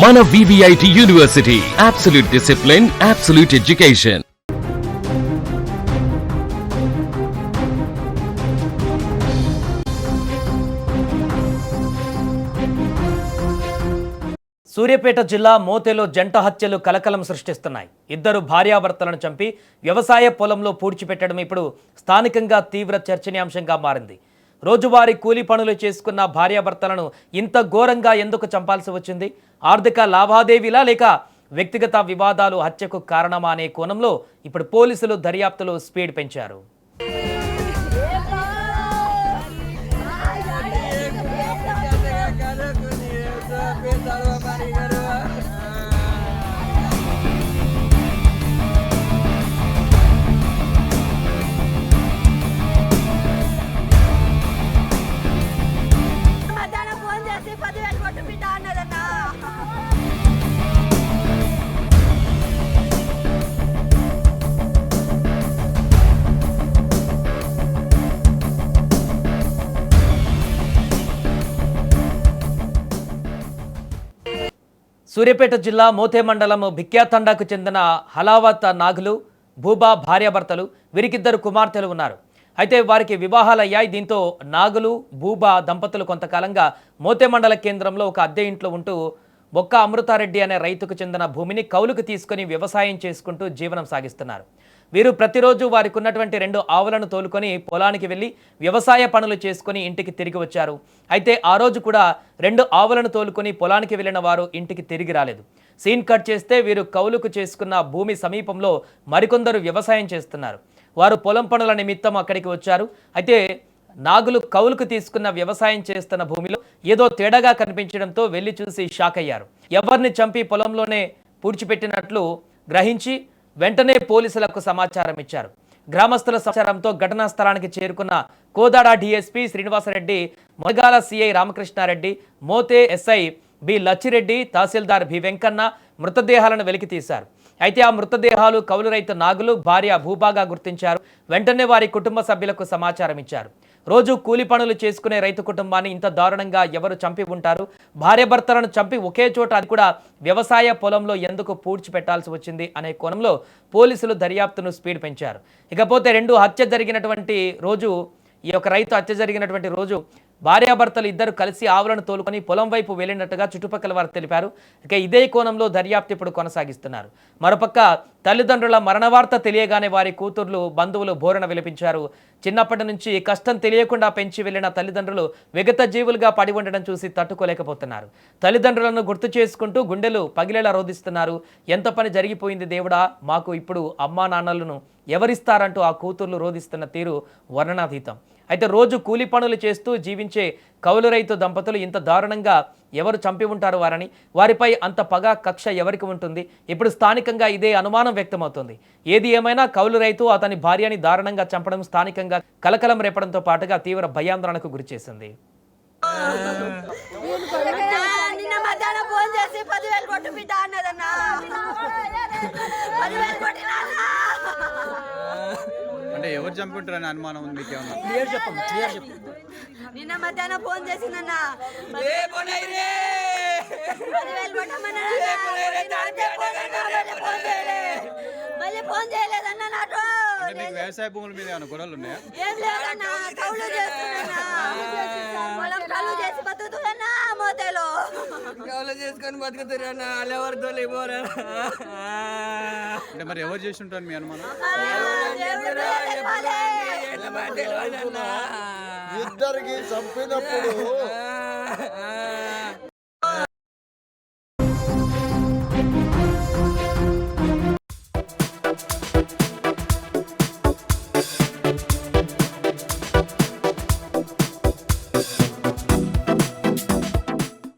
మన VVIT university, absolute discipline, absolute education. Suryapet జిల్లా మోతేలో జంట హత్యలు కలకలం సృష్టిస్తున్నాయి. ఇద్దరు భార్యాభర్తలను చంపి వ్యవసాయ పొలంలో పూడ్చిపెట్టడం ఇప్పుడు స్థానికంగా తీవ్ర చర్చనీయాంశంగా మారింది. రోజువారీ కూలీ పనులు చేసుకున్న భార్యాభర్తలను ఇంత ఘోరంగా ఎందుకు చంపాల్సి వచ్చింది? ఆర్థిక లావాదేవీలా లేక వ్యక్తిగత వివాదాలు హత్యకు కారణమా అనే కోణంలో ఇప్పుడు పోలీసులు దర్యాప్తులో స్పీడ్ పెంచారు. సూర్యాపేట జిల్లా మోతే మండలం భిక్యాతండాకు చెందిన హలావత్ నాగులు, భూబా భార్యాభర్తలు. వీరికిద్దరు కుమార్తెలు ఉన్నారు. అయితే వారికి వివాహాలయ్యాయి. దీంతో నాగులు, భూబా దంపతులు కొంతకాలంగా మోతే మండల కేంద్రంలో ఒక అద్దె ఇంట్లో ఉంటూ బొక్క అమృతారెడ్డి అనే రైతుకు చెందిన భూమిని కౌలుకు తీసుకుని వ్యవసాయం చేసుకుంటూ జీవనం సాగిస్తున్నారు. వీరు ప్రతిరోజు వారికి ఉన్నటువంటి 2 ఆవులను తోలుకొని పొలానికి వెళ్ళి వ్యవసాయ పనులు చేసుకుని ఇంటికి తిరిగి వచ్చారు. అయితే ఆ రోజు కూడా 2 ఆవులను తోలుకొని పొలానికి వెళ్ళిన వారు ఇంటికి తిరిగి రాలేదు. సీన్ కట్ చేస్తే వీరు కౌలుకు చేసుకున్న భూమి సమీపంలో మరికొందరు వ్యవసాయం చేస్తున్నారు. వారు పొలం పనుల నిమిత్తం అక్కడికి వచ్చారు. అయితే నాగులు కౌలుకు తీసుకున్న వ్యవసాయం చేస్తున్న భూమిలో ఏదో తేడాగా కనిపించడంతో వెళ్లి చూసి షాక్ అయ్యారు. ఎవరిని చంపి పొలంలోనే పూడ్చిపెట్టినట్లు గ్రహించి వెంటనే పోలీసులకు సమాచారం ఇచ్చారు. గ్రామస్తుల సమాచారంతో ఘటనా స్థలానికి చేరుకున్న Kodad DSP Srinivasareddy, Modagala CI Ramakrishnareddy, Mothe SI B Lachireddy, tahsildar B Venkanna మృతదేహాలను వెలికితీశారు. అయితే ఆ మృతదేహాలు కౌలు రైతు నాగులు, భార్య భూబాగా గుర్తించారు. వెంటనే వారి కుటుంబ సభ్యులకు సమాచారం ఇచ్చారు. రోజు కూలి పనులు చేసుకునే రైతు కుటుంబాన్ని ఇంత దారుణంగా ఎవరు చంపి ఉంటారు? భార్యాభర్తలను చంపి ఒకే చోట, అది కూడా వ్యవసాయ పొలంలో ఎందుకు పూడ్చిపెట్టాల్సి వచ్చింది అనే కోణంలో పోలీసులు దర్యాప్తును స్పీడ్ పెంచారు. ఇకపోతే హత్య జరిగినటువంటి రోజు, ఈ యొక్క రైతు హత్య జరిగినటువంటి రోజు భార్యాభర్తలు ఇద్దరు కలిసి ఆవులను తోలుకొని పొలం వైపు వెళ్ళినట్టుగా చుట్టుపక్కల వారు తెలిపారు. ఇక ఇదే కోణంలో దర్యాప్తు ఇప్పుడు కొనసాగిస్తున్నారు. మరోపక్క తల్లిదండ్రుల మరణ వార్త తెలియగానే వారి కూతుర్లు, బంధువులు బోరణ విలిపించారు. చిన్నప్పటి నుంచి కష్టం తెలియకుండా పెంచి వెళ్లిన తల్లిదండ్రులు విగత జీవులుగా పడి ఉండడం చూసి తట్టుకోలేకపోతున్నారు. తల్లిదండ్రులను గుర్తు చేసుకుంటూ గుండెలు పగిలేలా రోధిస్తున్నారు. ఎంత పని జరిగిపోయింది దేవుడా, మాకు ఇప్పుడు అమ్మా నాన్నలను ఎవరిస్తారంటూ ఆ కూతుర్లు రోధిస్తున్న తీరు వర్ణనాతీతం. అయితే రోజు కూలి పనులు చేస్తూ జీవించే కౌలు రైతు దంపతులు ఇంత దారుణంగా ఎవరు చంపి ఉంటారు వారని, వారిపై అంత పగ కక్ష ఎవరికి ఉంటుంది? ఇప్పుడు స్థానికంగా ఇదే అనుమానం వ్యక్తమవుతుంది. ఏది ఏమైనా కౌలు రైతు అతని భార్యని దారుణంగా చంపడం స్థానికంగా కలకలం రేపడంతో పాటుగా తీవ్ర భయాందోళనకు గురిచేసింది. అంటే ఎవరు చంపుకుంటారని అనుమానం ఉంది మీకు ఏమన్నా? నిన్న మధ్యాహ్నం ఫోన్ చేసిందన్న, మళ్ళీ ఫోన్ చేయలేదన్న. నాకు మీకు వ్యవసాయ భూముల మీద ఏమైనా గొడవలు ఉన్నాయా? ఏం లేదన్న, కౌలు చేస్తున్నా, పొలం కౌలు చేసి బతుకుతున్నా. మోతేలో కౌలు చేసుకొని బతుకుతున్నా, ఎవరితో లేబోరా. అంటే మరి ఎవరు చేసి ఉంటారు మీ అనుమానం? ఇద్దరికి చంపినప్పుడు